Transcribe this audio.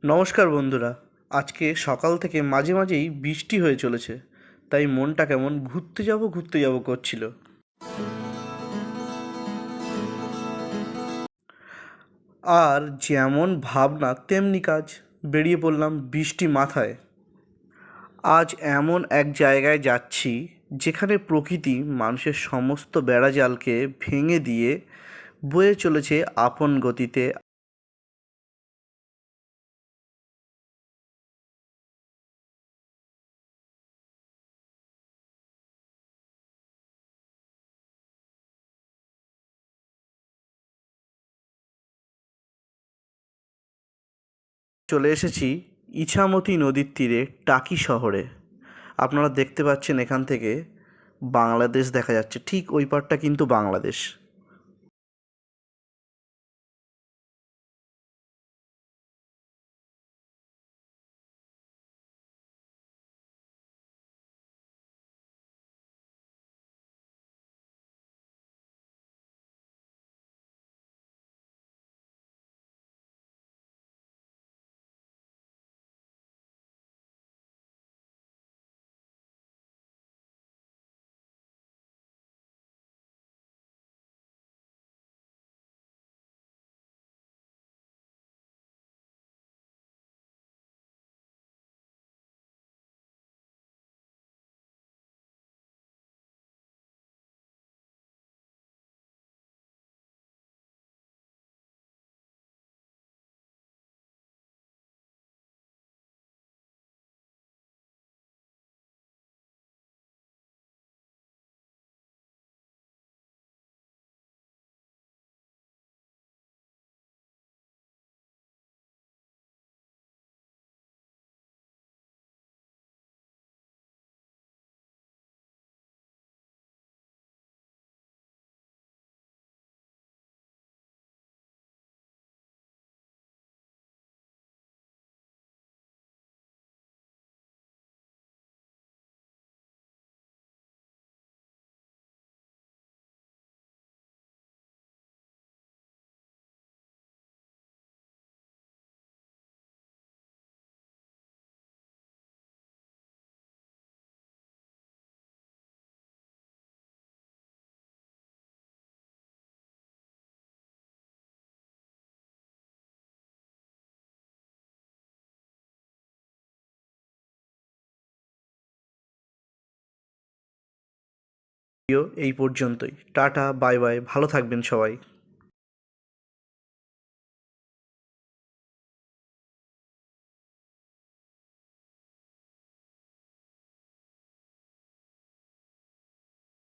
নমস্কার বন্ধুরা। আজকে সকাল থেকে মাঝে মাঝেই বৃষ্টি হয়ে চলেছে, তাই মনটা কেমন ঘুরতে যাব করছিল। আর যেমন ভাবনা তেমনি কাজ, বেরিয়ে পড়লাম বৃষ্টি মাথায়। আজ এমন এক জায়গায় যাচ্ছি যেখানে প্রকৃতি মানুষের সমস্ত বেড়াজালকে ভেঙে দিয়ে বয়ে চলেছে আপন গতিতে। চলে এসেছি ইছামতি নদীর তীরে টাকি শহরে। আপনারা দেখতে পাচ্ছেন এখান থেকে বাংলাদেশ দেখা যাচ্ছে, ঠিক ওই পারটা কিন্তু বাংলাদেশ। এই পর্যন্তই, টাটা বাই বাই, ভালো থাকবেন সবাই।